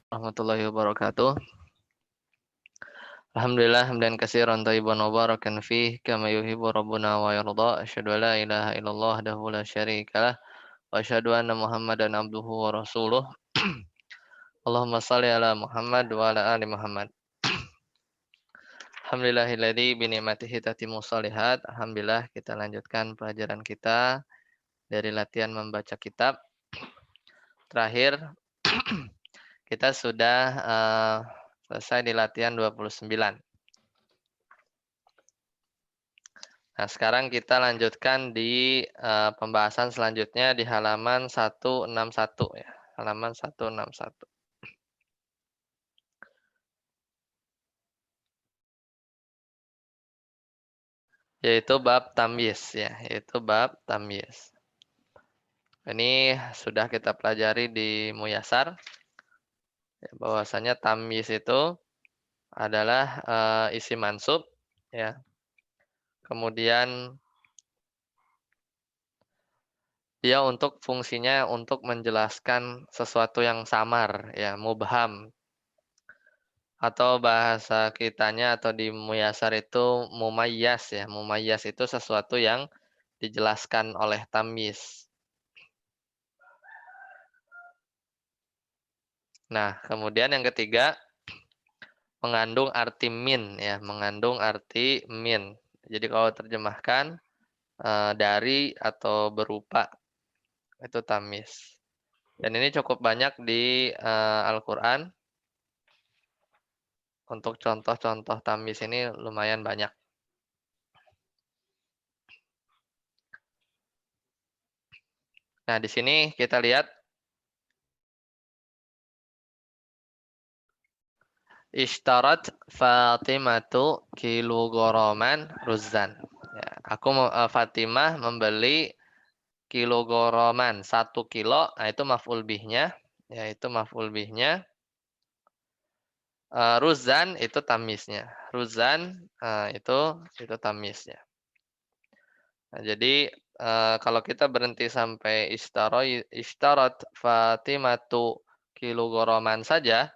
Warahmatullahi wabarakatuh. Alhamdulillah hamdan katsiran thayyiban mubarakan fih kama yuhibbu rabbuna wa yarda. Asyhadu an la ilaha illallah wahdahu la syarikalah wa asyhadu anna Muhammadan abduhu wa rasuluh. Allahumma shalli ala Muhammad wa ala ali Muhammad. Alhamdulillahilladzi bi ni'matihi tatimmu shalihat. Alhamdulillah kita lanjutkan pelajaran kita dari latihan membaca kitab. Terakhir kita sudah selesai di latihan 29. Nah, sekarang kita lanjutkan di pembahasan selanjutnya di halaman 161 ya. Halaman 161. Yaitu bab tamyiz ya, yaitu bab tamyiz. Ini sudah kita pelajari di Muyasar. Ya, bahwasanya tamyiz itu adalah isim mansub ya. Kemudian dia untuk fungsinya untuk menjelaskan sesuatu yang samar ya, mubham. Atau bahasa kitanya atau di Muyasar itu mumayyaz ya. Mumayyaz itu sesuatu yang dijelaskan oleh tamyiz. Nah, kemudian yang ketiga mengandung arti min ya, mengandung arti min. Jadi kalau terjemahkan dari atau berupa itu tamyiz. Dan ini cukup banyak di Al-Qur'an. Untuk contoh-contoh tamyiz ini lumayan banyak. Nah, di sini kita lihat Ishtarat Fatimatu kilogoroman ruzan. Ya, Fatimah membeli kilogoroman 1 kilo. Nah, itu maf'ul bihnya. Yaitu maf'ul bihnya. Ruzan itu tamisnya. Ruzan itu tamisnya. Nah, jadi kalau kita berhenti sampai ishtarat Fatimatu kilogoroman saja,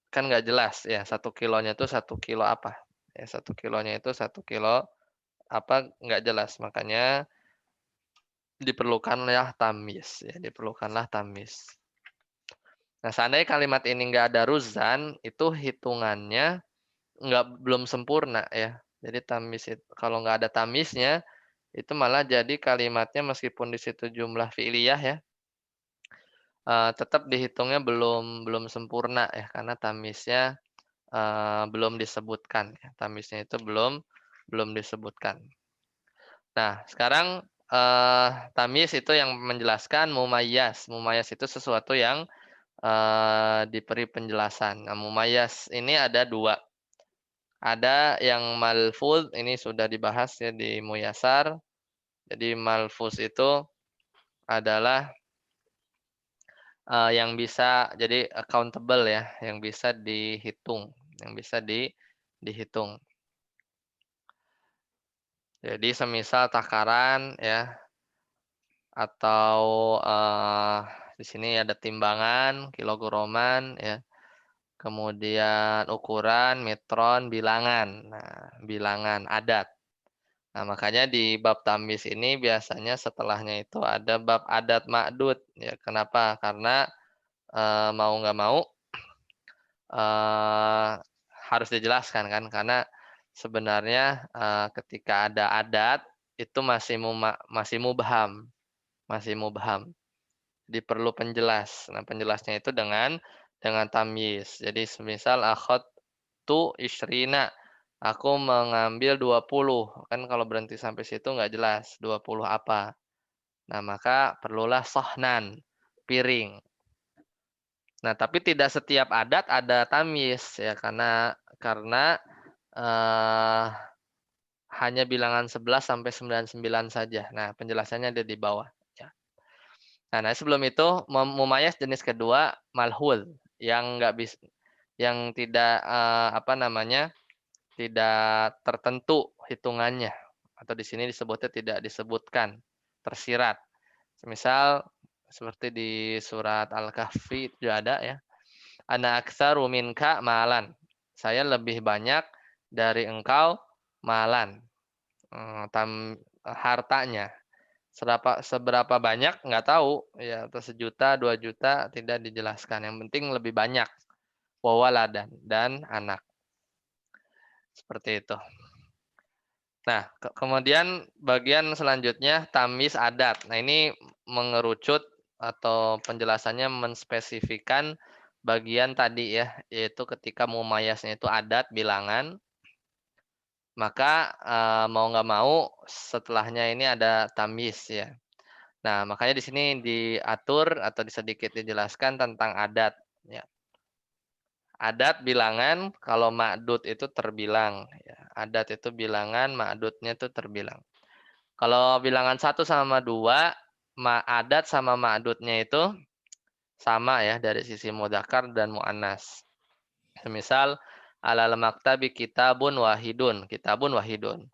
kan nggak jelas ya 1 kilonya itu 1 kilo apa ya 1 kilonya itu 1 kilo apa nggak jelas, makanya diperlukanlah tamyiz ya, diperlukanlah tamyiz. Nah, seandainya kalimat ini nggak ada ruzan, itu hitungannya belum sempurna ya. Jadi tamyiz itu kalau nggak ada tamyiznya itu malah jadi kalimatnya meskipun di situ jumlah fi'liyah ya, tetap dihitungnya belum sempurna ya karena tamyiznya belum disebutkan ya, tamyiznya itu belum disebutkan. Nah, sekarang tamyiz itu yang menjelaskan mumayyaz. Mumayyaz itu sesuatu yang diberi penjelasan. Nah, mumayyaz ini ada dua. Ada yang malfuz, ini sudah dibahas ya di Muyasar. Jadi malfuz itu adalah yang bisa jadi accountable ya, yang bisa dihitung, yang bisa dihitung. Jadi semisal takaran ya, atau di sini ada timbangan, kilogroman ya, kemudian ukuran, metron, bilangan. Nah, bilangan adat. Nah, makanya di bab tamyiz ini biasanya setelahnya itu ada bab adat ma'dud ya. Kenapa? Karena mau nggak mau eee, harus dijelaskan kan, karena sebenarnya ketika ada adat itu masih mubham. Masih mubham, perlu penjelas. Nah, penjelasnya itu dengan tamyiz. Jadi semisal akhadtu isyrina, aku mengambil 20. Kan kalau berhenti sampai situ nggak jelas 20 apa. Nah, maka perlulah sohnan, piring. Nah, tapi tidak setiap adat ada tamyiz ya karena eh, hanya bilangan 11 sampai 99 saja. Nah, penjelasannya ada di bawah ya. Nah, sebelum itu mumayyiz jenis kedua malhul yang nggak bisa yang tidak apa namanya tidak tertentu hitungannya atau di sini disebutnya tidak disebutkan tersirat. Semisal seperti di surat Al-Kahfi itu ada ya. Ana aktsaru minka malan. Saya lebih banyak dari engkau malan. Hartanya. Seberapa banyak nggak tahu, ya atau 1.000.000, 2.000.000 tidak dijelaskan. Yang penting lebih banyak. Wa waladan dan anak. Seperti itu. Nah, kemudian bagian selanjutnya tamyiz adat. Nah, ini mengerucut atau penjelasannya menspesifikkan bagian tadi ya, yaitu ketika mumayasnya itu adat bilangan, maka mau nggak mau setelahnya ini ada tamyiz ya. Nah, makanya di sini diatur atau sedikit dijelaskan tentang adat ya. Adat bilangan kalau ma'dud itu terbilang ya. Adat itu bilangan, ma'dudnya itu terbilang. Kalau bilangan 1 sama 2, adat sama ma'dudnya itu sama ya dari sisi mudzakkar dan muannas. Semisal alal maktabi kitabun wahidun, kitabun wahidun.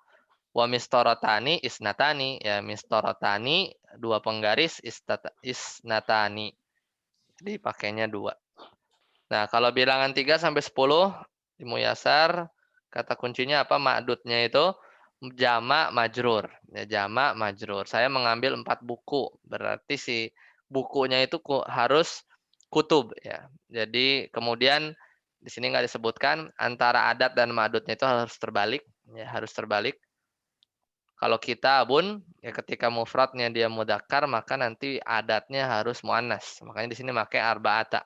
Wa mistorotani isnatani, ya mistorotani 2 penggaris isnatani. Jadi pakainya 2. Nah, kalau bilangan 3 sampai 10 di muyasar kata kuncinya apa? Ma'dudnya itu jamak majrur. Ya, jamak majrur. Saya mengambil 4 buku. Berarti si bukunya itu harus kutub ya. Jadi kemudian di sini nggak disebutkan antara adat dan ma'dudnya itu harus terbalik, ya harus terbalik. Kalau kitabun ya ketika mufradnya dia mudzakkar maka nanti adatnya harus muannas. Makanya di sini pakai arba'ata.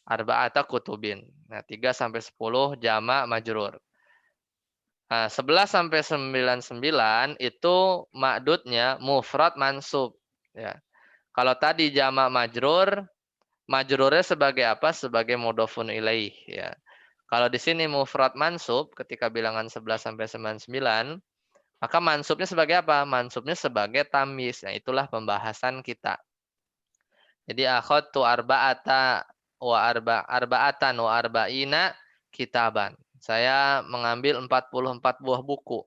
Arba'ata kutubin. Nah, 3 sampai 10 jamak majrur. Nah, 11 sampai 99 itu ma'dudnya mufrad mansub ya. Kalau tadi jamak majrur, majrurnya sebagai apa? Sebagai mudhofun ilaih ya. Kalau di sini mufrad mansub ketika bilangan 11 sampai 99, maka mansubnya sebagai apa? Mansubnya sebagai tamyiz. Nah, itulah pembahasan kita. Jadi akhadtu arba'atan wa arba'ina kitaban. Saya mengambil 44 buah buku.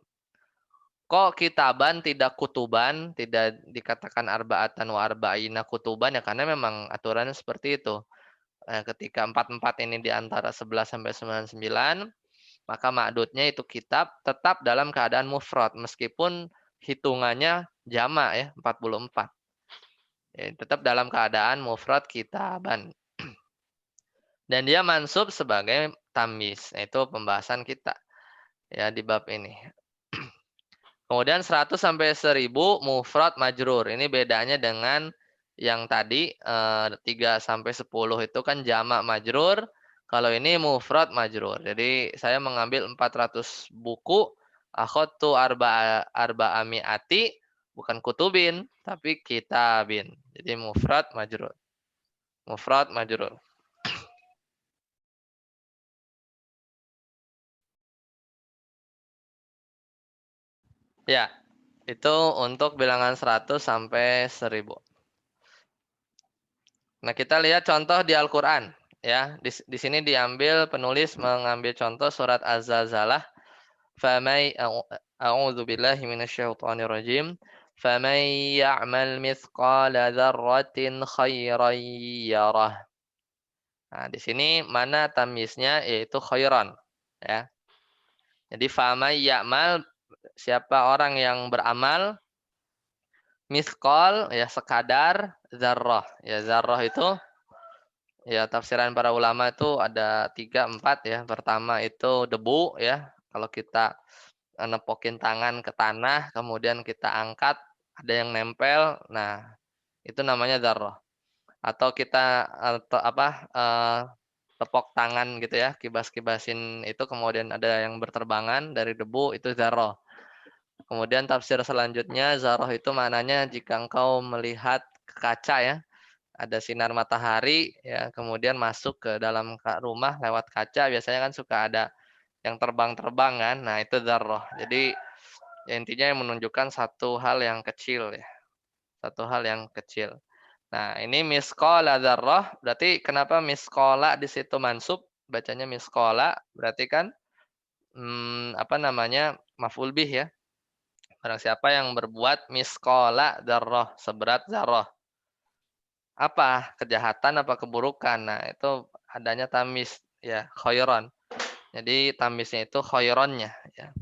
Kok kitaban tidak kutuban, tidak dikatakan arba'atan wa arba'ina kutuban ya karena memang aturannya seperti itu. Ketika 44 ini di antara 11 sampai 99, maka ma'dudnya itu kitab tetap dalam keadaan mufrad meskipun hitungannya jamak ya 44. Ya, tetap dalam keadaan mufrad kitaban. Dan dia mansub sebagai tamyiz. Nah, itu pembahasan kita ya di bab ini. Kemudian 100 sampai 1000 mufrad majrur. Ini bedanya dengan yang tadi 3 sampai 10 itu kan jamak majrur. Kalau ini mufrad majrur. Jadi saya mengambil 400 buku, akhadtu arba'ami'ati, bukan kutubin, tapi kitabin. Jadi mufrad majrur. Mufrad majrur. Ya, itu untuk bilangan 100 sampai 1000. Nah, kita lihat contoh di Al-Qur'an ya. Di sini diambil penulis mengambil contoh surat Az-Zalzalah. Famay a'udzu billahi minasyaitonir rajim. Faman ya'mal mithqala dzarratin khairan yarah. Nah, di sini mana tamyiznya yaitu khairan ya. Jadi famay ya'mal siapa orang yang beramal misqal ya sekadar zarrah. Ya zarrah itu ya tafsiran para ulama itu ada 3, 4 ya. Pertama itu debu ya. Kalau kita nepokin tangan ke tanah kemudian kita angkat ada yang nempel. Nah, itu namanya zarrah. Atau kita tepok tangan gitu ya, kibas-kibasin itu kemudian ada yang berterbangan dari debu itu zarrah. Kemudian tafsir selanjutnya zarrah itu maknanya jika engkau melihat ke kaca ya, ada sinar matahari ya kemudian masuk ke dalam rumah lewat kaca biasanya kan suka ada yang terbang-terbang kan. Nah, itu dzarrah. Jadi ya intinya yang menunjukkan satu hal yang kecil ya. Satu hal yang kecil. Nah, ini misqala dzarrah berarti kenapa misqala di situ mansub? Bacanya misqala berarti kan apa namanya? Maf'ul bih ya. Barang siapa yang berbuat misqala dzarrah, seberat zarrah. Apa? Kejahatan apa keburukan? Nah, itu adanya tamis ya, khairan. Jadi tamisnya itu khaironnya ya,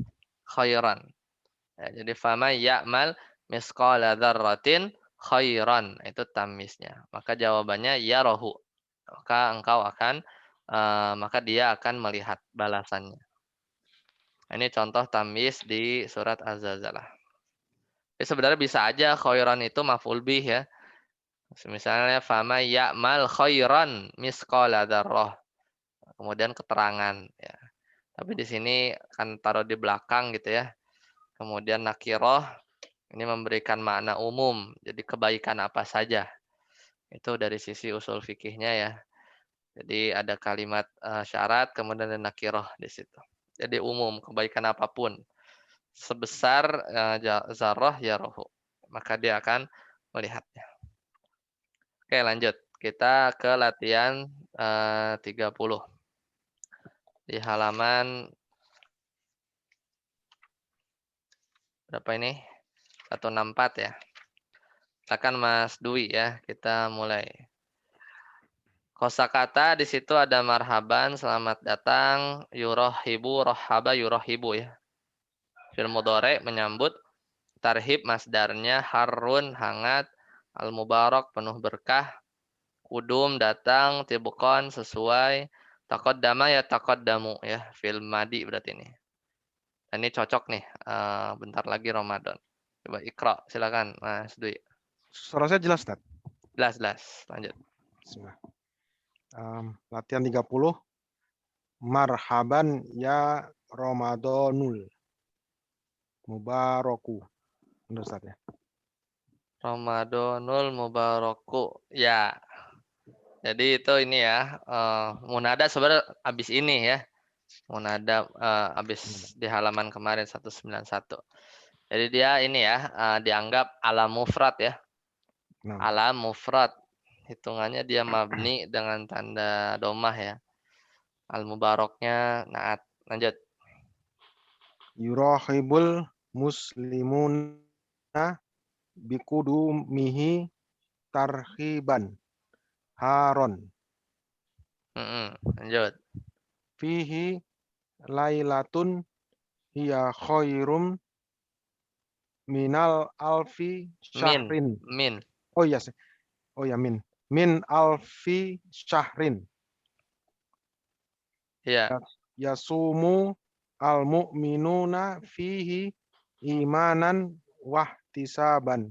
khairan. Ya, jadi fama ya'mal misqala dzarratin khairan, itu tamisnya. Maka jawabannya yarahu. Maka engkau akan maka dia akan melihat balasannya. Ini contoh tamis di surat Az-Zalzalah. Ya, sebenarnya bisa aja khairan itu maf'ul bih ya. Misalnya fama ya'mal khairan misqala dzarrah. Kemudian keterangan ya. Tapi di sini kan taruh di belakang gitu ya. Kemudian nakiroh ini memberikan makna umum. Jadi kebaikan apa saja. Itu dari sisi usul fikihnya ya. Jadi ada kalimat syarat kemudian ada nakiroh di situ. Jadi umum kebaikan apapun sebesar zarrah ya rohu. Maka dia akan melihatnya. Oke, lanjut. Kita ke latihan 30. Di halaman berapa ini? 164 ya. Silakan Mas Dwi ya, kita mulai. Kosakata di situ ada marhaban, selamat datang, yurohibu, rohaba, yurohibu ya. Fil mudhari menyambut, tarhib masdarnya, harun, hangat, al-mubarak, penuh berkah, kudum, datang, tibukon, sesuai, takoddama ya takoddamu ya, fil madi berarti ini. Dan ini cocok nih, bentar lagi Ramadan. Coba ikra, silakan Mas Dwi. Suara saya jelas, Ustaz? Jelas, lanjut. Bismillah. Latihan 30. Marhaban ya Ramadanul Mubaraku. Benar, Ustaz ya? Ramadanul Mubaraku. Ya. Jadi itu ini ya, munada sebenarnya habis ini ya. Munada habis di halaman kemarin 191. Jadi dia ini ya, dianggap alam mufrad ya. Nah. Alam mufrad. Hitungannya dia mabni dengan tanda domah ya. Al-mubaraknya naat. Lanjut. Yurahibul muslimuna bikudumihi tarhiban haron. Lanjut. Fihi lailatun hiya khairum minal alfi syahrin. Min. Oh iya, oh ya min alfi syahrin. Ya. Yasumu al mu'minuna fihi imanan wahtisaban.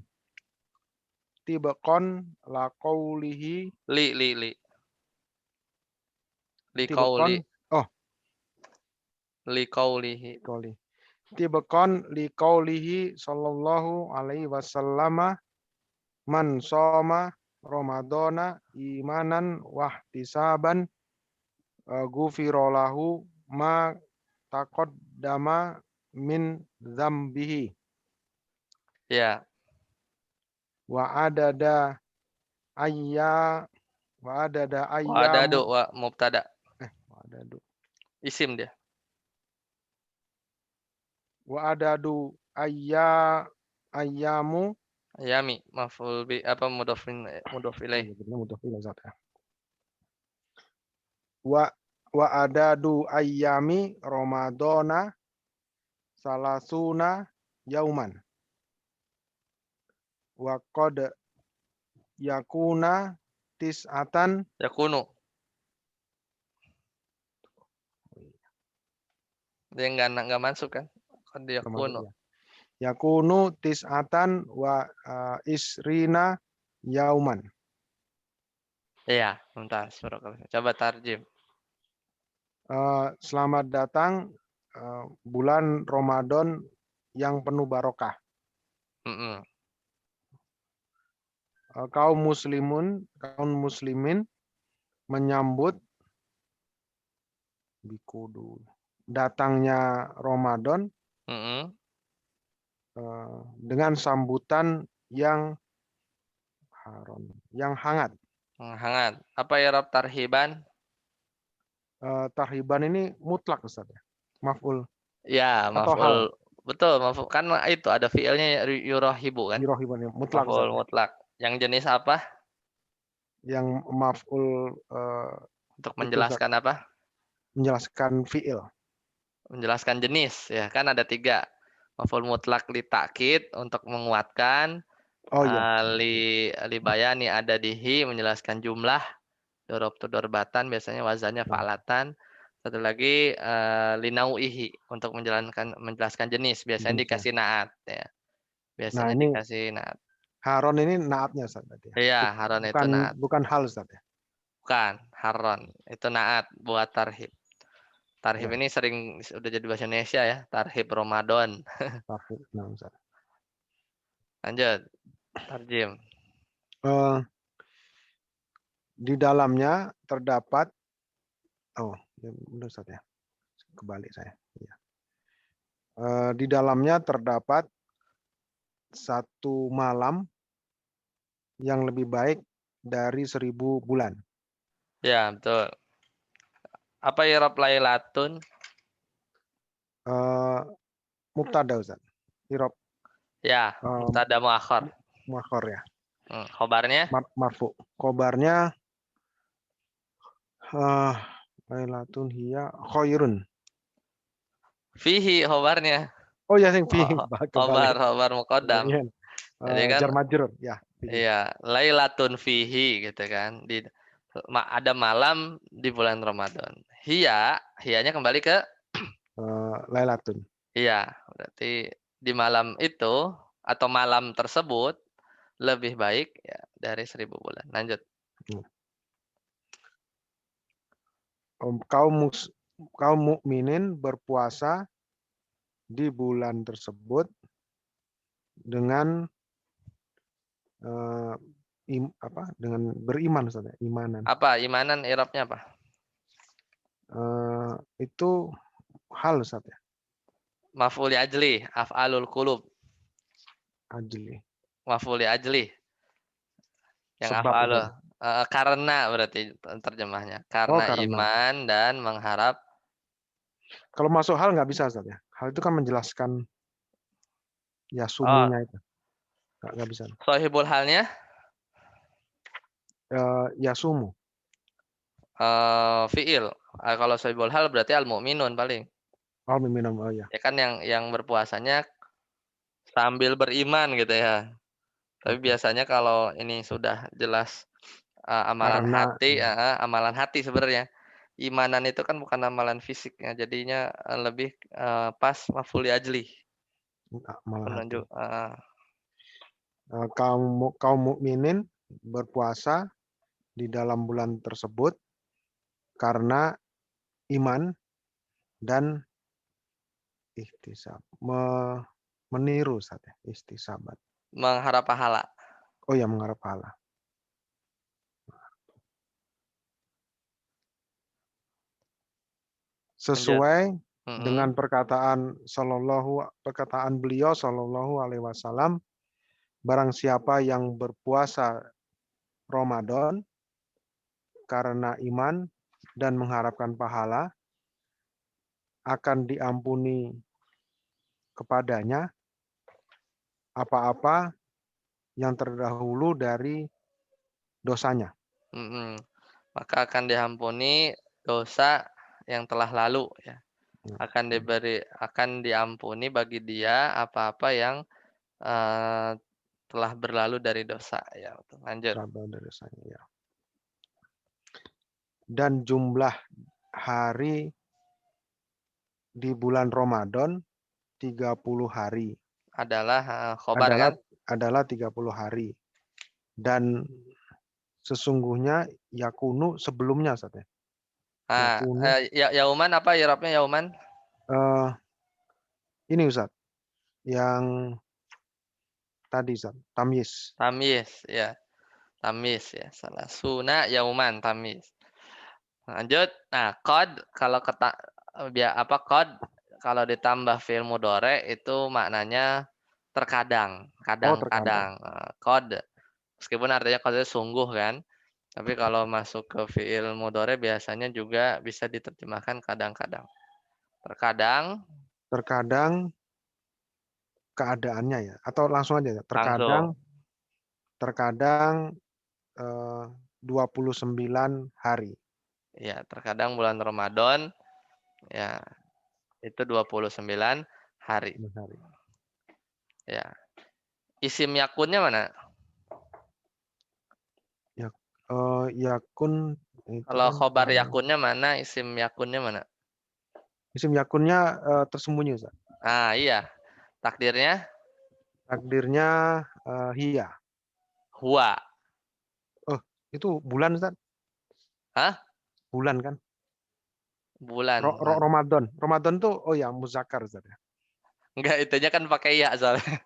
Tibaqon la qawlihi. Li Tibaqon. qauli. Oh. Li qaulihi. Tibaqon li qawlihi sallallahu alaihi wasallama man soma Ramadana imanan wahtisaban gufirolahu ma taqaddama min dzambihi. Ya. Wa adada ayya Wa adadu wa mubtada. wa adadu. Isim dia. Wa adadu ayyamu Ayami maf'ul bi apa mudhof ilaih. Wa adadu ayyami Ramadana salasuna yauman. Wa qad yakuna tis'atan Yakunu. Dia enggak masuk kan? Qad yakunu. Yakunu tis'atan wa isrina yauman. Iya, bentar. Coba tarjim. Selamat datang bulan Ramadan yang penuh barokah. Kaum muslimin menyambut datangnya Ramadan dengan sambutan yang hangat. Hangat. Apa ya Rob tarhiban? Tarhiban ini mutlak, Ustaz ya? Maf'ul. Ya, maf'ul. Betul, maf'ul. Kan itu ada fi'ilnya yurahibu kan? Yurahiban ya, mutlak. Maf'ul mutlak. Yang jenis apa? Yang maf'ul Untuk Itu Ustaz, menjelaskan apa? menjelaskan fiil. Menjelaskan jenis ya kan ada 3. Maf'ul mutlak li ta'kid untuk menguatkan, Oh ya, li bayani ada di hi menjelaskan jumlah, darabtu darbatan biasanya wazannya fa'latan. Satu lagi li nau'ihi untuk menjelaskan jenis, biasanya jenisnya. dikasih naat ya. Nah Biasanya ini dikasih naat. haron ini naatnya Ustaz berarti ya. Iya, haron itu naat. Bukan hal Ustaz ya. Bukan, haron. Itu naat buat tarhib. Tarhib Ya, ini sering udah jadi bahasa Indonesia ya, tarhib Ramadan. tapi nah Ustaz. Lanjut, tarjim. Eh, di dalamnya terdapat ya, benar Ustaz ya. Kebalik saya. Ya. Di dalamnya terdapat satu malam yang lebih baik dari 1000 bulan. Ya, betul. Apa i'rab lailatun? Mubtada Ustaz. Irob Ya, mubtada muakhar. muakhar ya. Khobarnya? Marfu. Kobarnya lailatun hiya khairun. Fihi khobarnya. Oh ya sing fi Oh, kebalik. khobar muqaddam. Iya. Eh, Jadi kan Jar majrur ya. iya, lailatun fihi gitu kan. Ada malam di bulan Ramadan. Hiyanya kembali ke Lailatun. iya, berarti di malam itu atau malam tersebut lebih baik ya dari 1000 bulan. Lanjut. Kaum mukminin berpuasa di bulan tersebut dengan dengan beriman Ustaz ya, imanan. Apa imanan i'rabnya apa? Itu hal Ustaz ya, Maf'ul ajli, af'alul qulub. ajli. Maf'ul ajli. Yang Sebab af'al Ustaz. karena berarti terjemahnya. Oh, Karena karena. iman dan mengharap. Kalau masuk hal nggak bisa Ustaz ya. Hal itu kan menjelaskan ya Oh, sumunya itu. Nggak bisa. sahibul halnya Ya sumu. fiil. Kalau sahibul hal berarti al-mu'minun paling. Oh, minum. Oh ya. Ya kan yang berpuasanya sambil beriman gitu ya. Tapi Oke. biasanya kalau ini sudah jelas Karena amalan hati sebenarnya. Imanan itu kan bukan amalan fisiknya, jadinya lebih pas maf'ul ajli. malah hati. Penunjuk Kaum mukminin berpuasa di dalam bulan tersebut karena iman dan ihtisab. Meniru Ustaz ya, ihtisabat. mengharap pahala. Oh ya, mengharap pahala. Lanjut. Sesuai Mm-mm. dengan perkataan beliau Shallallahu Alaihi Wasallam, barang siapa yang berpuasa Ramadan karena iman dan mengharapkan pahala, akan diampuni kepadanya apa-apa yang terdahulu dari dosanya. Mm-mm. Maka akan diampuni dosa yang telah lalu ya. Akan diampuni bagi dia apa-apa yang eh, telah berlalu dari dosa ya. Lanjut. Dari dosanya ya. Dan jumlah hari di bulan Ramadan 30 hari. Adalah khobar kan? Adalah 30 hari. Dan sesungguhnya yakunu sebelumnya Ustaz ya. Yakunu Yauman apa i'rabnya yauman? ini Ustaz yang tadi Ustaz, tamyiz. Tamyiz ya. Tamyiz ya. Salah. Suna yauman tamyiz. Lanjut. Nah, qad kalau qad kalau ditambah fi'il mudhari itu maknanya terkadang, Oh, terkadang. kadang-kadang. Qad meskipun artinya qad itu sungguh kan. Tapi kalau masuk ke fi'il mudhari biasanya juga bisa diterjemahkan kadang-kadang. Terkadang Terkadang keadaannya ya, atau langsung aja ya. langsung. Terkadang 29 hari. Ya, terkadang bulan Ramadan ya itu 29 hari. hari. Ya. Isim yakunnya mana? Ya, yakun itu Kalau kan khobar yakunnya mana? Isim yakunnya mana? isim yakunnya tersembunyi, Ustaz. Ah, iya. Takdirnya Takdirnya hiya. huwa. Oh, itu bulan, Ustaz. Hah? Bulan kan? Bulan. Nah, Ramadan. Ramadan tuh oh ya muzakkar, Ustaz ya. enggak, itunya kan pakai ya soalnya.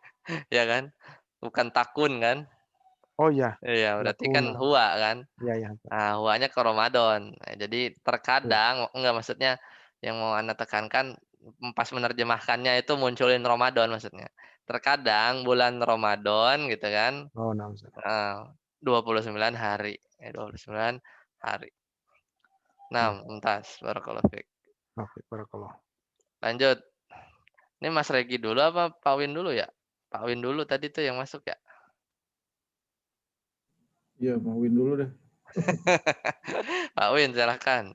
Ya kan? Bukan takun kan? Oh ya, Iya, berarti kan yakunu. huwa kan? Ya ya, Ustaz. Nah, huwanya ke Ramadan. Nah, jadi Ya. terkadang enggak, maksudnya yang mau Anda tekankan pas menerjemahkannya itu munculin Ramadan maksudnya. Terkadang bulan Ramadan gitu kan, Oh, nah, Ustaz. heeh, 29 hari, 29 hari. Nah, Ya. mumtaz, barakallahu fiik. Oke, barakallah. Lanjut. Ini Mas Regi dulu apa Pak Win dulu ya? Pak Win dulu tadi tuh yang masuk ya? Iya, mau win dulu deh. Pak Win silahkan.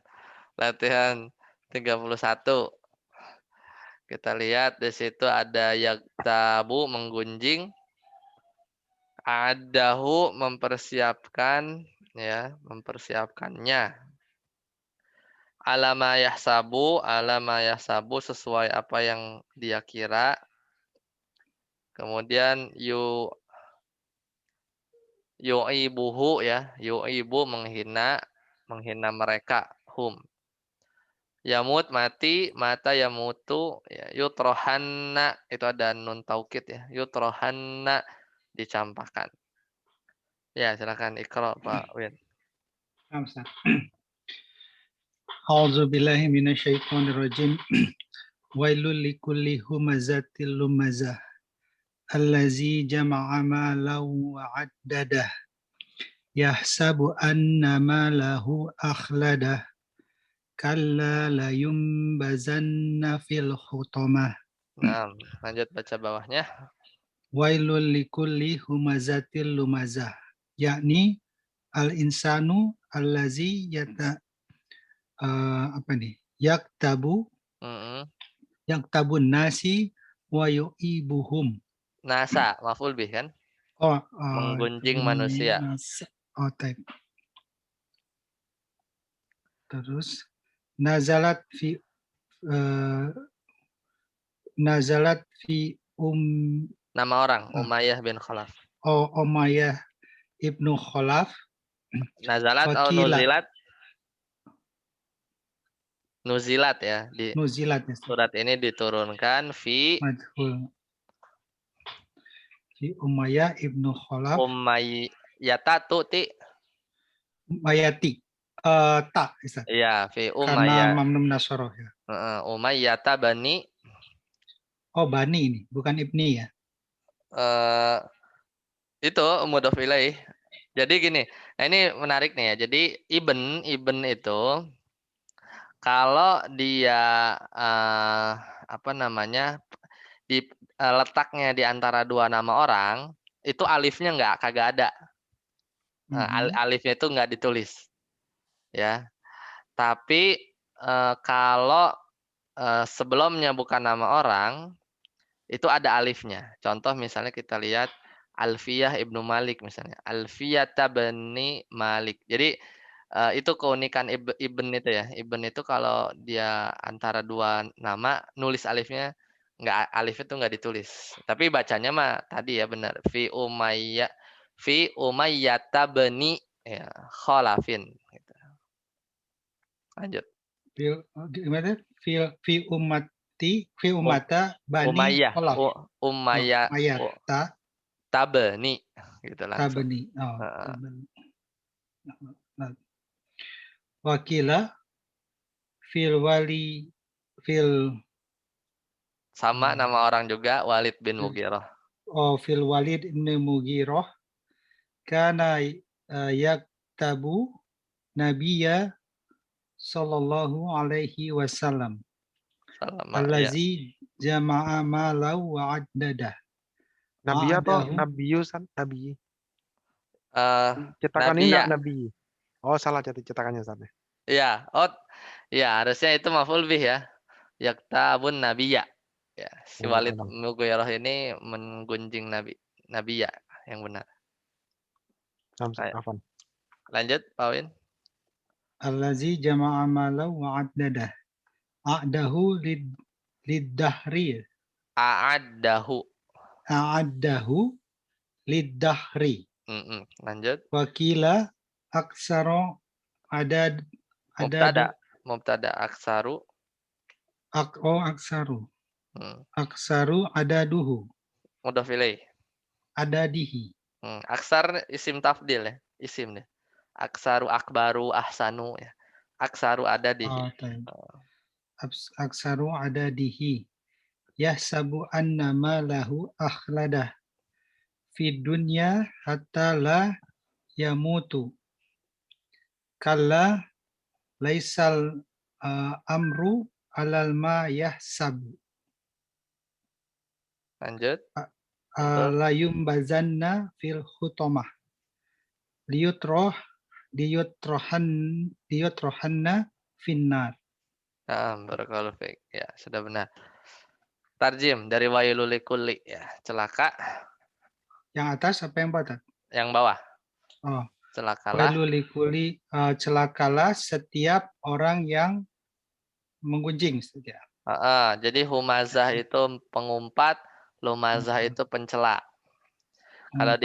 Latihan 31. Kita lihat di situ ada yaktabu menggunjing, adahu mempersiapkan ya, mempersiapkannya. Alama yahsabu sesuai apa yang dia kira. Kemudian yu'ibuhu ya, yu'ibu menghina, menghina mereka, hum. Yamut mati, mata yamutu, ya, yutrohanna itu ada nun taukid ya, yutrohanna dicampakkan. Ya, silakan Iqra Pak Win. Ustaz. A'udzu billahi minasyaitonir rajim. Wailul likulli humazatil lumazah allazi jama'a malan wa 'addadah yahsabu anna malahu akhladah kalla la yumbazanna fil hutamah. Nah, lanjut baca bawahnya. Wailul likulli humazatil lumazah, yakni al insanu allazi apa nih? Mm-mm. Yaktabun nasi wa yu'ibuhum. Nasa, maf'ul bih kan? Oh, Menggunjing manusia. Oh, type. Terus nazalat fi uh, nazalat fi Nama orang Umayyah bin Khalaf. Umayyah ibnu Khalaf. Nazalat atau Fakila. nuzilat? Nuzilat ya. Di Nuzilat ya. surat ini diturunkan fi Madhul. Fi Umayyah ibnu Khalaf. Umayyata tu'ti. Mayati. Tak. Iya, fi Karena Umayyah. mamnum nasoroh ya. Umayyata bani. Oh, bani ini, bukan ibni ya. Itu mudhof ilaih. Jadi gini, nah ini menarik nih ya. Jadi ibn itu kalau dia apa namanya di letaknya di antara dua nama orang, itu alifnya kagak ada. Alifnya itu nggak ditulis, ya. Tapi kalau sebelumnya bukan nama orang, itu ada alifnya. Contoh misalnya kita lihat Alfiyah ibnu Malik misalnya. Alfiyata bani Malik. Jadi itu keunikan ibn itu ya. Ibn itu kalau dia antara dua nama, nulis alifnya alif itu nggak ditulis. Tapi bacanya mah tadi ya benar. Fi Umayyata bani ya, Khalafin. Gitu. Lanjut. Fi ummata bani Umayyah. Khalaf. Umayyah. Tabani gitu langsung. Tabani. Wakila fil sama nama orang juga Walid bin Mughirah. Fil Walid bin Mughirah kana yaktabu Nabiyya sallallahu alaihi wasallam. Allazi jama'a malau wa addadah. Nabi atau Nabiusan? Nabi. Cetakan Nabi ini ya. Nabi. Oh, salah cetakannya Ustaz. Ya, ya harusnya itu maf'ul bih ya. Yaktabun nabiyya. Ya, si Wallahu Walid alam. Mughirah ini menggunjing Nabiya yang benar. Ayo, Afwan. lanjut, Pak Win. Allazi jama'a malahu wa addadah. A'dahu lid-dahri. A'addahu. A'addahu lid-dahri. Lanjut. Wakila aksaro adadu Mubtada aksaru. aksaru. Hmm. Aksaru adaduhu. Mudhaf ilaih. Adadihi. Aksar isim tafdil ya, isim deh. Aksaru akbaru ahsanu ya. Aksaru ada di. Aksaru adadihi. Yahsabu anna ma lahu akhladah. Fi dunya hatta la yamutu. Kalla laisal amru alal ma yahsabu. Lanjut. Untuk Layumbazanna fil khutamah. Liyutrohanna finnar. barakallahu fiik. Ya, sudah benar. Tarjim dari wailul likulli ya, celaka. Yang atas apa yang bawah? Yang bawah. Oh, Celakalah. wailul likulli, celakalah setiap orang yang menggunjing saja. Jadi humazah itu pengumpat, lumazah itu pencela. Kalau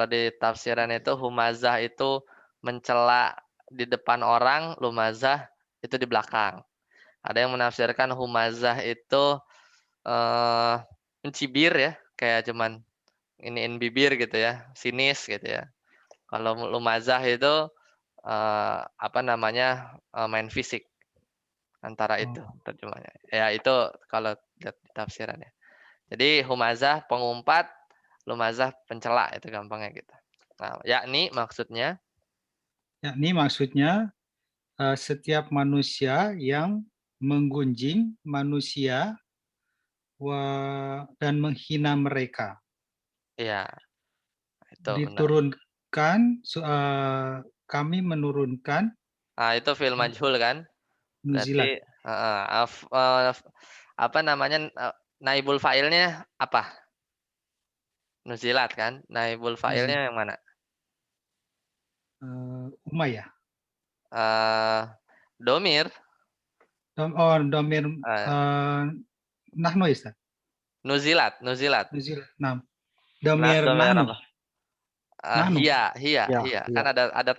di tafsiran itu humazah itu mencela di depan orang, lumazah itu di belakang. Ada yang menafsirkan humazah itu mencibir ya, kayak cuman iniin bibir gitu ya, sinis gitu ya. Kalau lumazah itu main fisik. Antara itu terjemahnya. Ya itu kalau lihat di tafsiran ya. Jadi humazah pengumpat, lumazah pencela, itu gampangnya gitu. Nah, yakni maksudnya Setiap manusia yang menggunjing manusia dan menghina mereka. ya itu benar. Diturunkan, kami menurunkan. Itu fil majhul kan? Nuzilat. Berarti naibul fa'ilnya apa? Nuzilat kan? Naibul fa'ilnya yang mana? Umayyah. Domir. Domir nahnu ya. Nuzilat. Nuzilat. Nah, domir Domir nahnu. apa? Nahnu. Hiya. Kan ada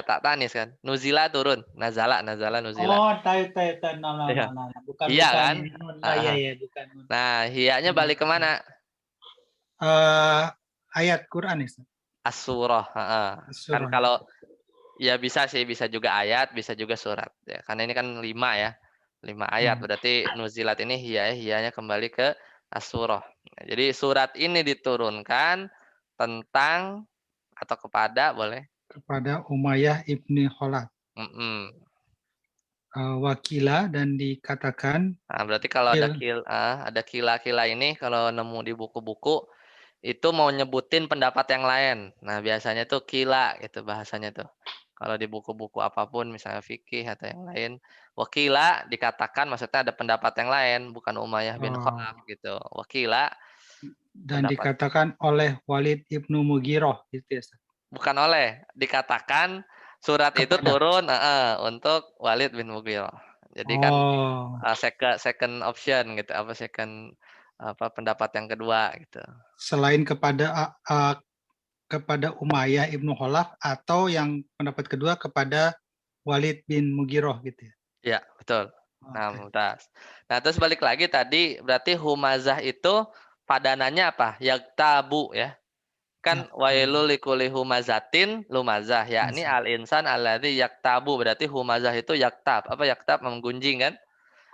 tak tanis kan. Nuzila turun, nazala nuzila. Nah. Bukan Hiya kan? bukan. Nah, hiyanya balik kemana? Ayat Quran itu. As-surah. Kan kalau ya bisa sih, bisa juga ayat, bisa juga surat ya. Karena ini kan 5 ya. 5 ayat, berarti nuzilat ini hiyanya kembali ke as-surah. Nah, jadi surat ini diturunkan tentang atau kepada Umayyah ibni Khalaf. Wakila dan dikatakan. Nah, berarti kalau ada kila ini kalau nemu di buku-buku itu mau nyebutin pendapat yang lain. Nah, biasanya tuh kila gitu bahasanya tuh. Kalau di buku-buku apapun misalnya fikih atau yang lain, wakila dikatakan maksudnya ada pendapat yang lain, bukan Umayyah bin Khalaf gitu. Wakila dan dikatakan oleh Walid ibnu Mughirah gitu ya. Bukan oleh, dikatakan surat itu turun untuk Walid bin Mughirah. Jadi kan second option gitu, pendapat yang kedua gitu. Selain kepada Umayyah ibnu Khalaf atau yang pendapat kedua kepada Walid bin Mughirah gitu ya. Ya, betul. Nah, mumtaz. Nah, terus balik lagi tadi berarti humazah itu padanannya apa? Yaktabu ya. Kan wailul likulli humazatin lumazah, yakni al-insan alladzi yaktabu, berarti humazah itu yaktab. Apa yaktab? Menggunjing kan?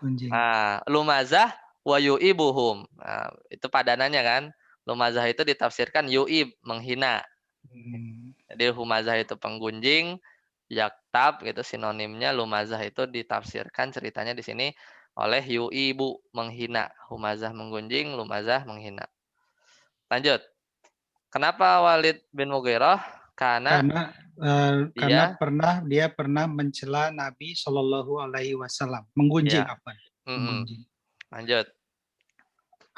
Gunjing. Nah, lumazah wa yu'ibuhum. Nah, itu padanannya kan? Lumazah itu ditafsirkan yu'ib, menghina. Jadi humazah itu penggunjing, yaktab gitu sinonimnya, lumazah itu ditafsirkan ceritanya di sini oleh yu'ibu, menghina. Humazah menggunjing, lumazah menghina. Lanjut. Kenapa Walid bin Mughirah? Karena Karena dia dia pernah mencela Nabi Shallallahu Alaihi Wasallam, menggunjing ya, apa? mm-mm. Menggunjing. Lanjut.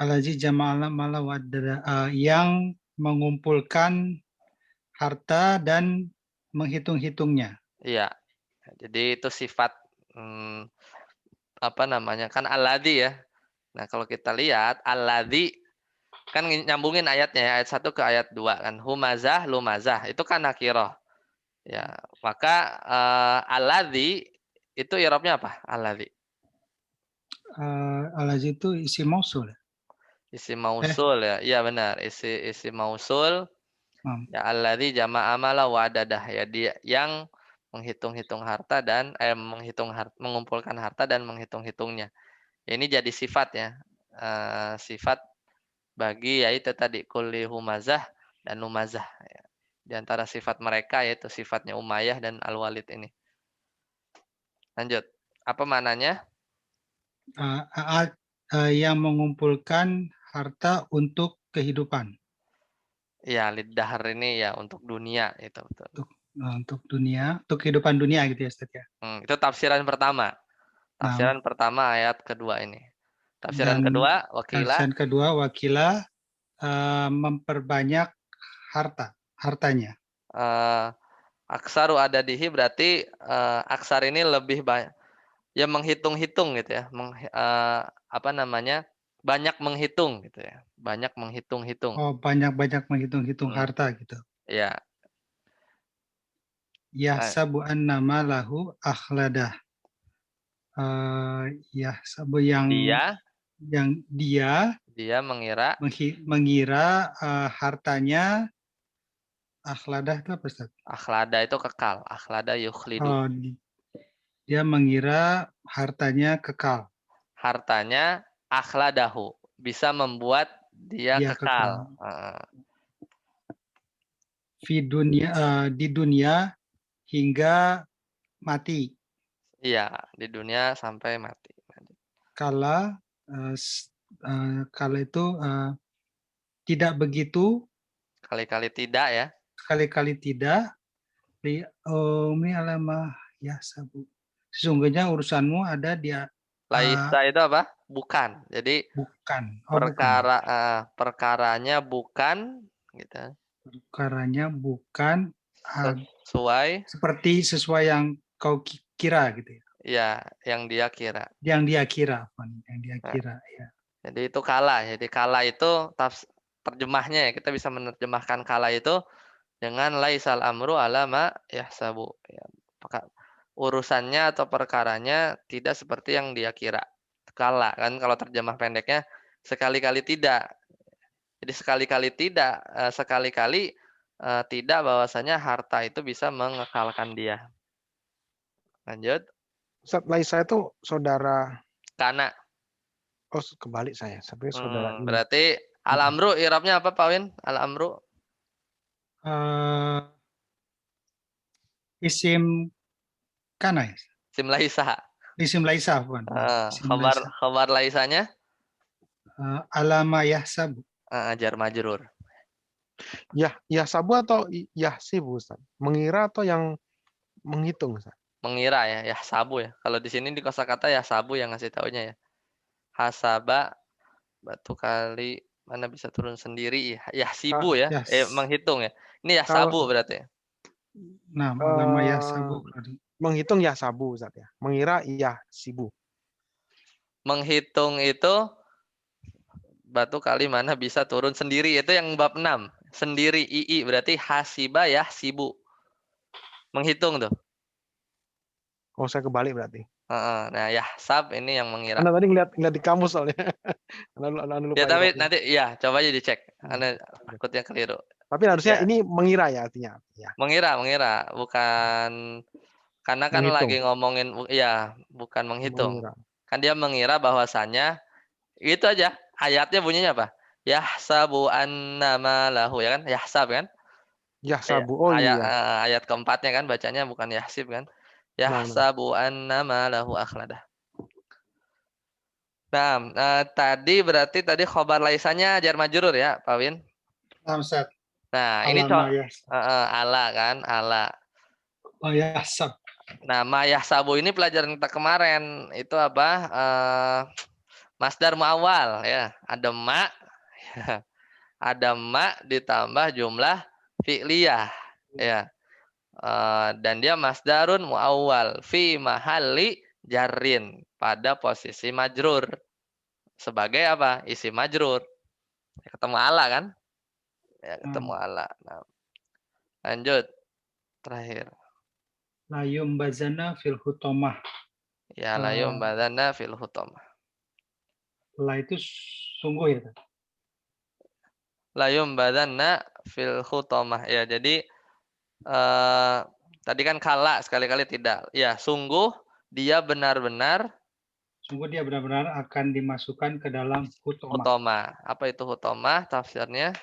Alazi jama'ala mala yang mengumpulkan harta dan menghitung-hitungnya. Iya. Jadi itu sifat apa namanya? Kan alladzi ya. Nah, kalau kita lihat alladzi kan nyambungin ayatnya ya, ayat 1 ke ayat 2 kan. Humazah, lumazah. Itu kan nakirah. Ya, maka alladzi itu i'rabnya apa? Alladzi. Alazi itu isi mausul. Isi mausul ya. Iya benar, isi mausul. Ya alladzi jama'a mala wa adadah ya, dia yang menghitung-hitung harta dan mengumpulkan harta dan menghitung-hitungnya. Ini jadi sifat ya. Sifat bagi yaitu tadi kulli humazah dan lumazah ya. Di antara sifat mereka yaitu sifatnya Umayyah dan Al-Walid ini. Lanjut. Apa maknanya? Yang mengumpulkan harta untuk kehidupan. Ya, liddahar ini ya untuk dunia itu betul. Untuk dunia, untuk kehidupan dunia gitu ya Ustaz ya. Itu tafsiran pertama. Tafsiran pertama ayat kedua ini. Tafsiran kedua wakila memperbanyak hartanya. Aksaru adadihi berarti aksar ini lebih banyak ya menghitung-hitung gitu ya. Apa namanya? Banyak menghitung gitu ya. Banyak menghitung-hitung. Oh, banyak menghitung-hitung harta gitu. Ya. Yahsabu annama lahu akhladah. Yahsabu yang dia mengira hartanya akhladah itu apa Ustaz? Akhlada itu kekal. Akhlada yukhlidu. Oh, dia mengira hartanya kekal. Hartanya akhladahu. Bisa membuat dia kekal. Di dunia hingga mati. Iya, di dunia sampai mati. Kala itu tidak begitu. Kali-kali tidak ya. Kali-kali tidak. Sesungguhnya urusanmu ada di Laisa itu apa? Bukan. Jadi bukan. Perkaranya bukan gitu. Perkaranya bukan sesuai yang kau kira gitu ya. Iya, yang dia kira. Yang dia kira ya. Jadi itu kala. Jadi kala itu terjemahnya ya, kita bisa menerjemahkan kala itu dengan laisal amru ala ma yahsabu. Ya, urusannya atau perkaranya tidak seperti yang dia kira. Kala kan kalau terjemah pendeknya sekali-kali tidak. Jadi sekali-kali tidak bahwasanya harta itu bisa mengekalkan dia. Lanjut. Ustaz, Laisa itu saudara. Kana. Oh, kebalik saya. Sebenarnya saudara ini. Berarti al-amru i'rabnya apa, Pak Win? Al-amru. Isim kana ya? Isim laisa. Isim laisa bukan. Khabar laisanya? Alama yahsabu. Jar majrur. Yahsabu atau yahsibu Ustaz? Mengira atau yang menghitung Ustaz? Mengira ya, yahsabu ya. Kalau di sini di kosakata yahsabu yang ngasih taunya ya. Hasaba batu kali mana bisa turun sendiri yahsibu ya. Menghitung ya. Ini yahsabu berarti. Nah, alama yahsabu. Menghitung yahsabu Ustaz ya. Mengira yahsibu. Menghitung itu batu kali mana bisa turun sendiri, itu yang bab 6. Sendiri ii berarti hasiba yahsibu. Menghitung tuh. Oh, saya kebalik berarti. Nah, yahsab ini yang mengira. Anda tadi ngeliat di kamus soalnya. Ya, tapi nanti ya coba aja dicek. Anda takutnya keliru. Tapi harusnya ini mengira ya artinya. Mengira, bukan karena kan menghitung. lagi ngomongin ya, bukan menghitung. Mengira. Kan dia mengira bahwasannya itu aja. Ayatnya bunyinya apa? Yahsabu annama lahu ya kan? Yahsab kan? Yahsabu. Oh iya. Ayat keempatnya kan bacanya bukan yahsib kan? Yahsabu annama lahu akhladah. Nah, tadi berarti khabar laisanya jar majrur ya, Pak Win? Nah, Ustaz. Nah, ini ala kan, ala. Mayasab. Nah, mayahsabu ini pelajaran kita kemarin itu apa? Masdar muawwal ya. Ada ma ada ma ditambah jumlah fi'liyah ya. Dan dia masdarun muawwal fi mahalli jarrin pada posisi majrur sebagai apa? Isim majrur. Ketemu ala kan? Ya, ketemu ala. Nah, lanjut terakhir. La yumbazana fil hutomah. Ya la yumbazana fil hutomah. La itu sungguh ya. La yumbazana fil hutomah. Ya, jadi tadi kan kala sekali-kali tidak. Ya, sungguh dia benar-benar akan dimasukkan ke dalam hutomah. hutomah. Apa itu hutomah? Tafsirnya?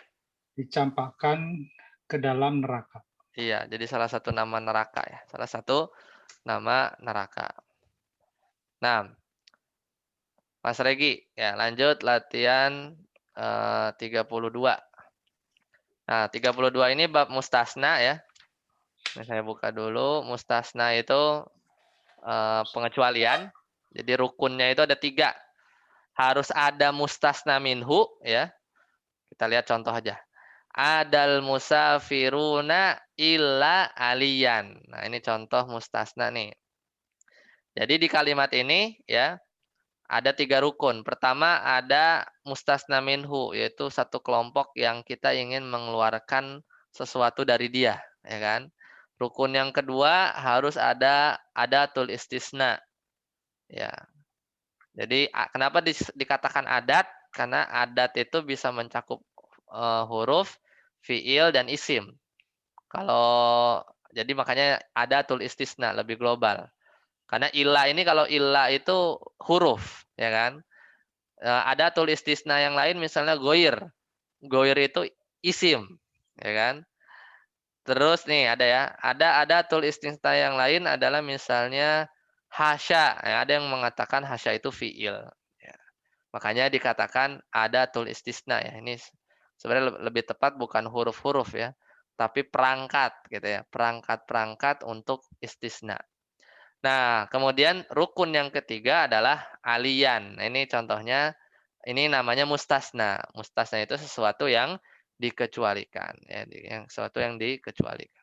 Dicampakkan ke dalam neraka. Iya, jadi salah satu nama neraka ya. Salah satu nama neraka. Nah, Mas Regi, ya lanjut latihan 32. Nah, 32 ini bab mustasna ya. Ini saya buka dulu. Mustasna itu pengecualian. Jadi rukunnya itu ada 3. Harus ada mustasna minhu ya. Kita lihat contoh aja. Adal musafiruna illa aliyan. Nah, ini contoh mustasna nih. Jadi di kalimat ini ya ada 3 rukun. Pertama ada mustasna minhu, yaitu satu kelompok yang kita ingin mengeluarkan sesuatu dari dia, ya kan? Rukun yang kedua harus ada adatul istisna. Ya. Jadi kenapa dikatakan adat? Karena adat itu bisa mencakup huruf, fiil dan isim. Jadi makanya adatul istisna lebih global. Karena ilah ini kalau ilah itu huruf, ya kan? Ada tulis istisna yang lain misalnya goir. Goir itu isim, ya kan? Terus nih ada ya, ada tulis istisna yang lain adalah misalnya hasya. Ya, ada yang mengatakan hasya itu fiil. Ya. Makanya dikatakan ada tulis istisna ya. Ini sebenarnya lebih tepat bukan huruf-huruf ya, tapi perangkat gitu ya, perangkat-perangkat untuk istisna. Nah, kemudian rukun yang ketiga adalah alian. Nah, ini contohnya, ini namanya mustasna. Mustasna itu sesuatu yang dikecualikan. Ya, sesuatu yang dikecualikan.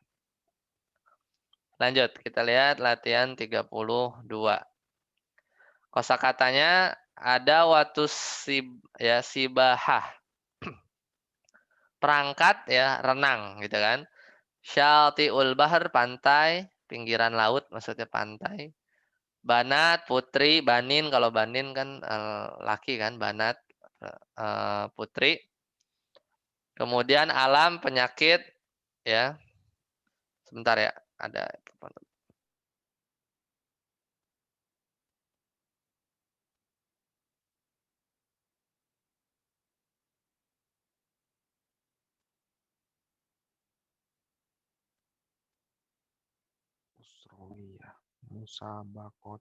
Lanjut, kita lihat latihan 32. Kosakatanya ada sibahah. Perangkat ya, renang gitu kan. Syaltiul bahar, pantai, pinggiran laut maksudnya pantai. Banat, putri, banin. Kalau banin kan laki kan, banat, putri. Kemudian alam, penyakit, ya. Sebentar ya, ada. Usrawiyah, musabaqatu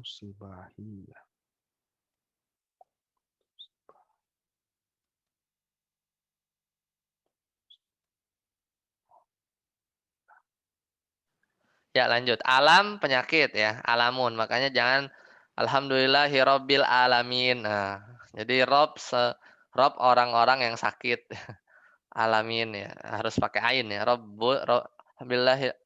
sibahiyah. Ya, lanjut. Alam, penyakit ya, alamun. Makanya jangan alhamdulillahirabbil alamin. Nah, jadi rob orang-orang yang sakit. Alamin ya, harus pakai ain ya.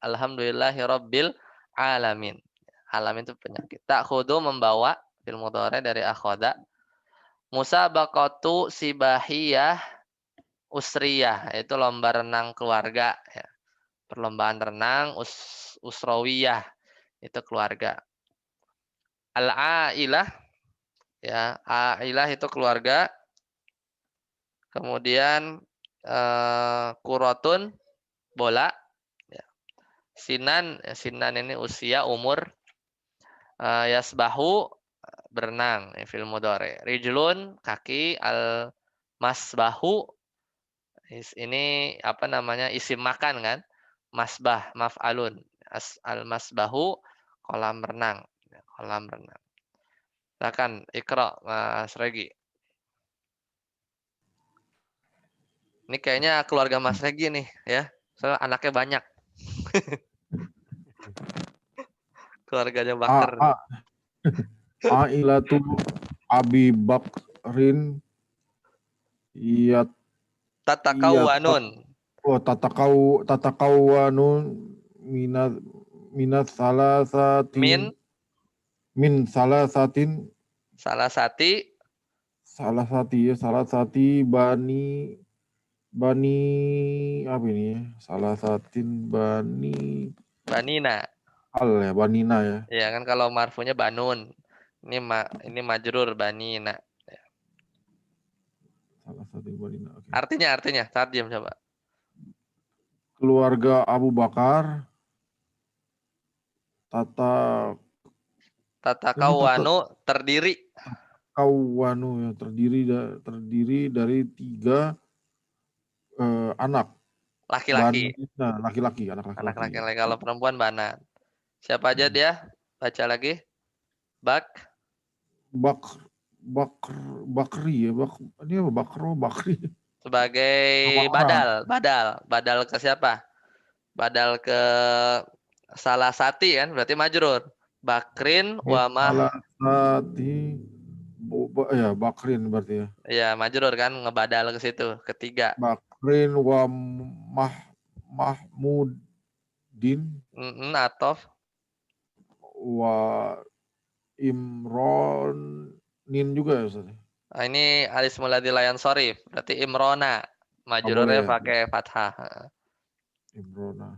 Alhamdulillahirabbil alamin. Alamin itu penyakit. Ta'khudhu membawa fil mudhari dari akhoda. Musabaqatu sibahiyah usriyah, itu lomba renang keluarga ya. Perlombaan renang usrawiyah itu keluarga. Al-ailah ya, ailah itu keluarga. Kemudian kurotun bola ya. Sinan ini usia, umur. Yasbahu berenang ya, fil mudhari. Rijlun kaki, al masbahu ini apa namanya, isim makan kan, masbah maf'alun, al masbahu kolam renang, kolam renang. Silakan ikra Mas Regi. Ini kayaknya keluarga Mas Regi nih ya. Soalnya anaknya banyak. Keluarganya Bakar. Ailatu Abi Bakrin iya Tatakawanun. tatakauwanun minat salasatin Min salasatin salah salasati bani apa ini ya? Salasatin banina. banina ya. Ya kan kalau marfunya banun. Ini majrur banina. Salasatin banina. Oke. Artinya, tarjem coba. Keluarga Abu Bakar Tatakawanu terdiri. Kawanu ya terdiri dari 3 anak Laki-laki. anak Anak laki-laki. laki-laki. Kalau perempuan banat. Siapa aja dia? Baca lagi. Bakri ya, ini apa Bakri. Sebagai Sama badal ke siapa? Badal ke salah sati kan berarti majrur. Bakrin wa Salasati ya Bakrin berarti ya. ya majrur kan ngebadal ke situ. Ketiga. Bakrin wa Mahmudin Atof wa Imronin juga ya Ustaz. Nah, ini alis muladi layan sorif. Berarti Imrona. Majrurnya Boleh ya. pakai fathah. Imrona.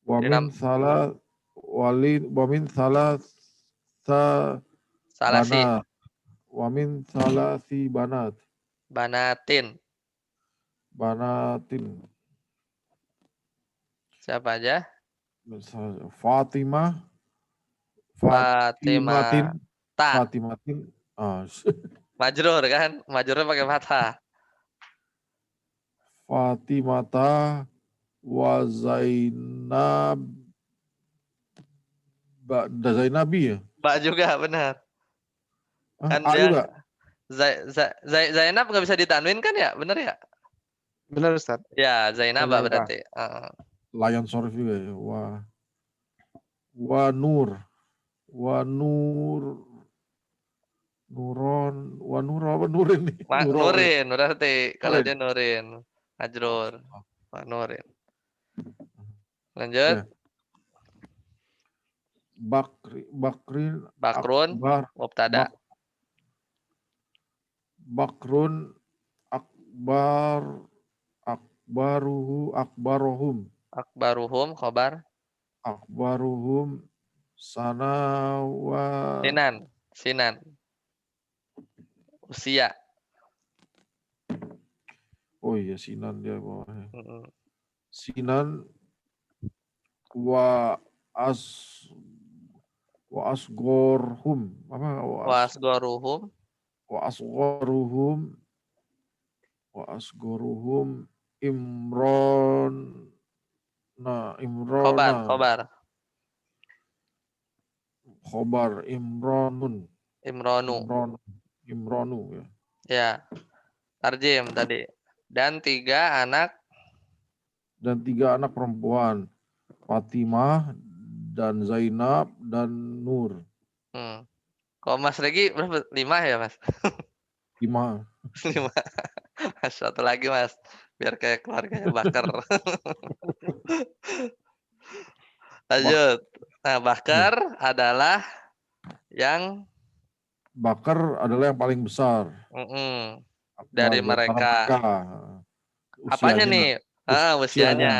Dinam- Wamin salah Salasi. banat. Wamin salah si banat. Banatin. Banatin. Siapa aja? Fatimah. Fatimah. Fatimatin. Majrur kan? Majrurnya pakai fathah. Fatimata wa Zainabi ya? Mbak juga benar. Kan A dia juga? Zainab nggak bisa ditanwin kan ya? Benar ya? Benar Ustaz. Ya, Zainab Dengan berarti. Layan sorif juga ya. Wa nur. Nurin nih. Nurin berarti. Kalau Nurin. dia Nurin. Majrur. Nurin. Lanjut. Ya. Bakrun Mubtada. Bakrun akbaruhum Khobar. sanawa Sinan. Usia. Oh iya Sinan dia bawahnya. Mm-mm. Sinan wa asgorhum apa wa asgoruhum Imrona khobar Imronu ya. Ya. Tarjim tadi. Dan 3 anak perempuan, Fatimah dan Zainab dan Nur. Kalau Mas Regi berapa? 5 ya Mas? 5. 5. Mas, satu lagi Mas. Biar kayak keluarganya Bakar. Lanjut. Nah, Bakar adalah yang paling besar. Dari mereka. Apanya nih? Usianya.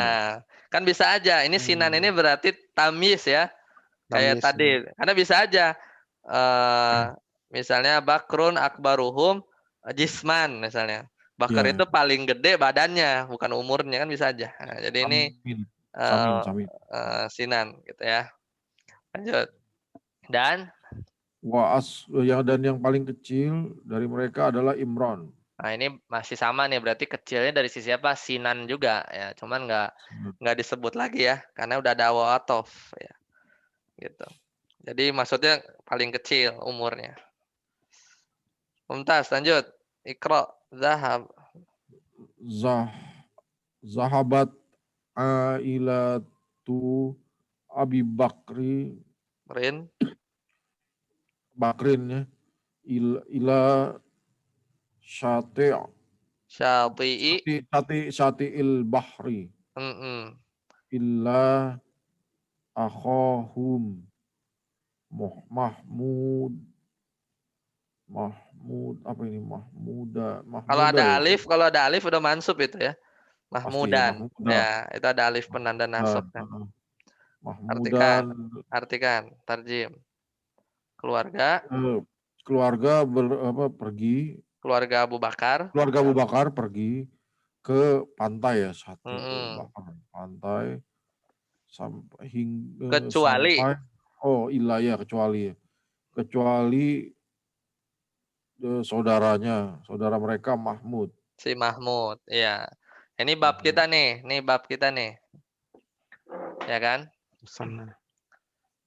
Kan bisa aja. Ini Sinan ini berarti tamyiz ya. Kayak tadi. Karena bisa aja. Misalnya Bakrun akbaruhum jisman misalnya. Bakar itu paling gede badannya, bukan umurnya, kan bisa aja. Nah, jadi ini Sinan gitu ya. Lanjut. Dan yang paling kecil dari mereka adalah Imran. Nah, ini masih sama nih, berarti kecilnya dari sisi apa? Sinan juga ya. Cuman nggak disebut lagi ya, karena udah ada waw atof ya. Gitu. Jadi maksudnya paling kecil umurnya. Mumtaz, lanjut. Iqra, zahab. Zahabat ailatu Abi Bakrin ya, ila syati' Syati'i. syati'il bahri illa akhahum Mahmud apa ini Kalau Mahmuda ya Ustaz? kalau ada alif udah mansub itu ya. Pasti ya Mahmudan. Mahmuda. Ya, itu ada alif penanda nasab kan. Mahmudan Artikan, tarjim. Keluarga keluarga pergi, keluarga Abu Bakar. keluarga Abu Bakar pergi ke pantai ya, satu pantai sampai hingga Kecuali kecuali saudara mereka Mahmud. si Mahmud, ya. Ini bab kita nih, ya kan? Sana.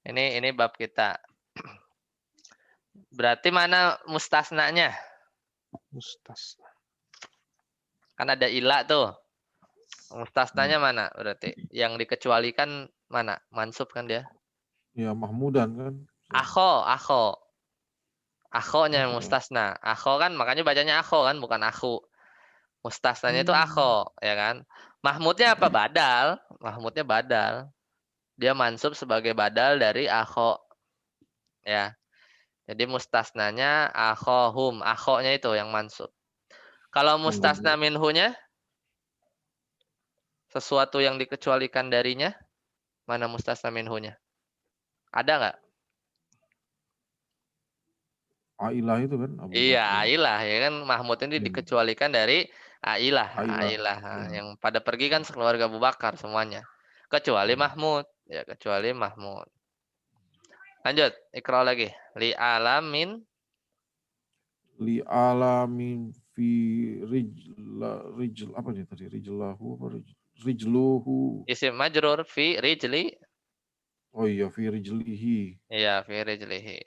Ini bab kita. Berarti mana mustasnanya? Mustasna. Kan ada ilah tuh. Mustasnanya mana berarti? Yang dikecualikan mana? Mansub kan dia? Ya Mahmudan kan. Akho. Akhonya yang mustasna. Akho kan makanya bacanya akho kan, bukan aku. Mustasnanya itu akho, ya kan? Mahmudnya apa? Badal. Mahmudnya badal. Dia mansub sebagai badal dari akho. Ya. Jadi mustasnanya akhohum. Akhonya itu yang mansub. Kalau mustasna minhunya, sesuatu yang dikecualikan darinya, mana mustasna minhunya? Ada nggak? Ailah itu kan Abu Iya, Bakar. ailah ya kan, Mahmud ini dikecualikan dari ailah. Ailah. Yang pada pergi kan sekeluarga Abu Bakar semuanya. Kecuali Mahmud, ya kecuali Mahmud. Lanjut, ikra lagi. Li alamin Fi apa nih tadi? Rijluhu. isim majrur fi rijli. Oh iya, fi rijlihi. Iya, fi rijlihi.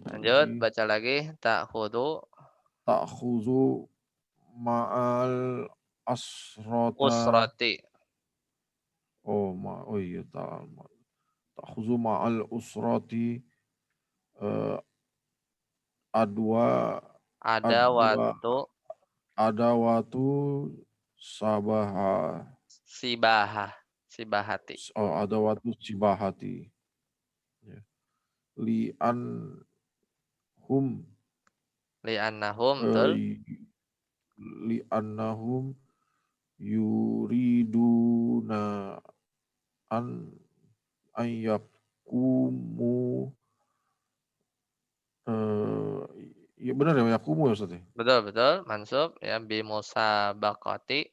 Lanjut, baca lagi. Ta'khudu ma'al usrati. Oh iya, ta'khuzu ma'al usrati ada waktu Sibahati. ada waktu sibahati. Ya. Li'annahum betul. Li'annahum yuriduna an yakumu ya benar ya yakumu ya Ustaz ya? Betul, mansub ya bi musabaqati.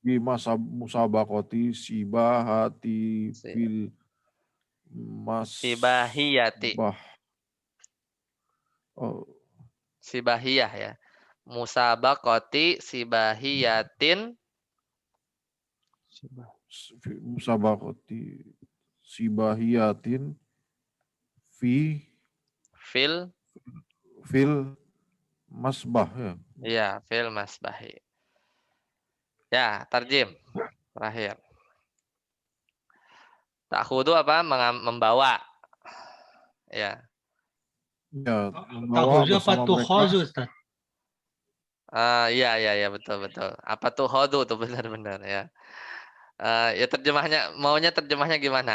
Bi musabaqati sibahati fil Sibahiyati. Sibahiyah ya. Musabaqati sibahiyatin. Musabaqati sibahiyatin fil masbah ya. Iya, fil masbahi. Ya, tarjim terakhir. Ta'khudu apa? Membawa. Ya. Ya, membawa bersama mereka. Ustaz? Iya, betul. Apa tuh khodu tuh benar-benar ya. Ya maunya terjemahnya gimana?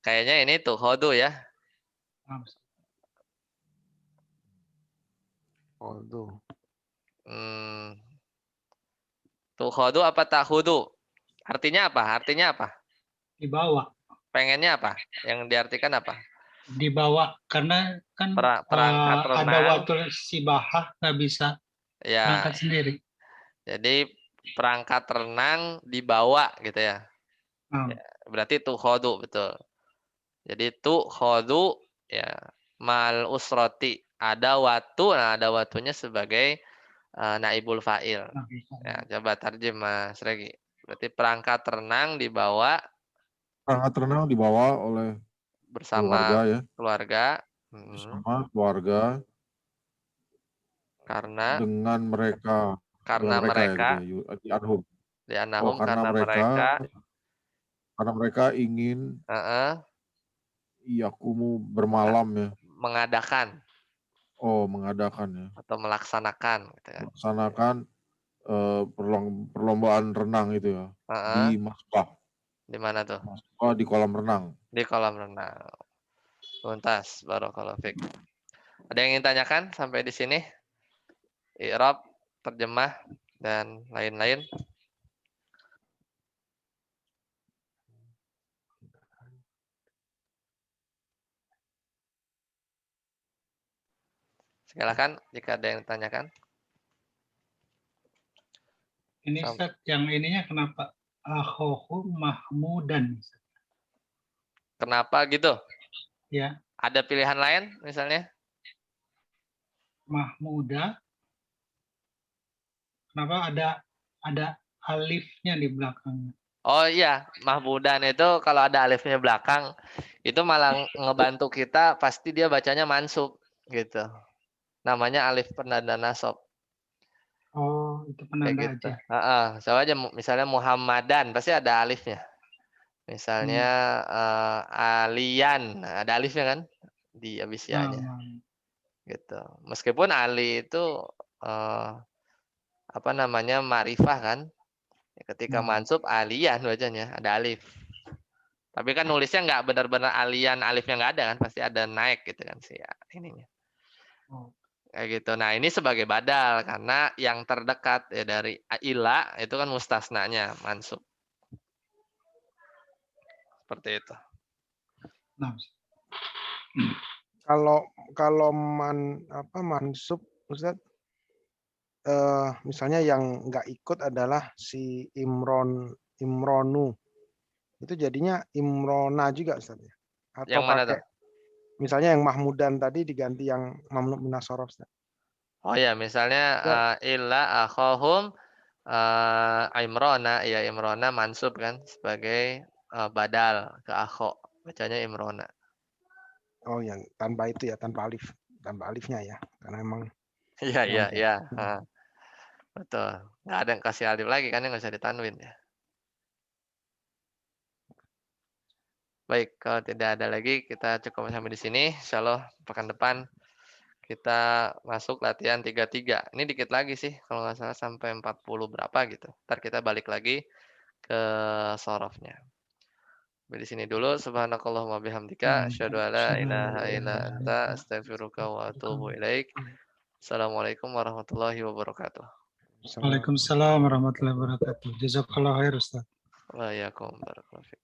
Kayaknya ini tuh khodu ya. Tuh khodu apa ta'khudu? Artinya apa? Dibawa. Pengennya apa? Yang diartikan apa? Dibawa karena kan Perangkat renang. ada waktu sibahah nggak bisa berangkat sendiri. Jadi perangkat renang dibawa gitu ya. Ya, berarti tuh khodu betul. Jadi tuh khodu ya mal usroti ada watunya sebagai naibul fa'il. Ya, coba tarjem Mas Regi. Berarti perangkat renang dibawa oleh bersama keluarga ya. Keluarga. Bersama keluarga Karena dengan mereka ya gitu ya, di anhum. di anahum karena mereka ingin yakumu bermalam ya. mengadakan Mengadakan ya. atau melaksanakan gitu kan. Melaksanakan perlombaan renang itu ya. Di Masbah. Di mana tuh? Masbah di kolam renang. Di kolam renang. Tuntas, barakallahu fiik. Ada yang ingin tanyakan sampai di sini? I'rab, terjemah, dan lain-lain. Silakan jika ada yang tanyakan. Ini Ustaz, yang ininya kenapa akhohu mahmudan? Kenapa gitu? Ya. Ada pilihan lain misalnya? Mahmuda. Kenapa ada alifnya di belakangnya? Oh iya, Mahmudan itu kalau ada alifnya belakang itu malah ngebantu kita, pasti dia bacanya mansub gitu. Namanya alif penanda nasab. Oh, itu penanda Kayak gitu. aja. Coba aja misalnya Muhammadan pasti ada alifnya. Misalnya Alian, ada alifnya kan di habis ya-nya. Gitu. Meskipun Ali itu apa namanya ma'rifah kan. Ketika mansub alian bacanya ada alif. Tapi kan nulisnya nggak benar-benar alian, alifnya nggak ada kan, pasti ada naik gitu kan sih ya ininya. Kayak gitu. Nah, ini sebagai badal karena yang terdekat ya dari ila itu kan mustasnanya mansub. Seperti itu. Nah. Kalau mansub Ustaz, misalnya yang nggak ikut adalah si Imronu, itu jadinya Imrona juga Ustaz ya? Atau yang mana pakai tuh? Misalnya yang Mahmudan tadi diganti yang mamnu minas sorof Ustaz. Oh ya, misalnya illa akhahum Imrona, ya Imrona mansub kan sebagai badal ke akho, bacanya Imrona. Oh yang tanpa itu ya, tanpa alifnya ya, karena emang Iya. Betul. Nggak ada yang kasih alif lagi kan, yang nggak bisa ditanwin ya. Baik, kalau tidak ada lagi kita cukup sampai di sini. Insyaallah pekan depan kita masuk latihan 33. Ini dikit lagi sih, kalau nggak salah sampai 40 berapa gitu. Ntar kita balik lagi ke sorofnya. Di sini dulu. Subhanakallahumma bihamdika asyhadu an la ilaha illa anta astaghfiruka wa atubu ilaik. Assalamualaikum warahmatullahi wabarakatuh. Waalaikumsalam warahmatullahi wabarakatuh. Jazakallahu khair Ustaz. Wa iyyakum barakallahu fiik.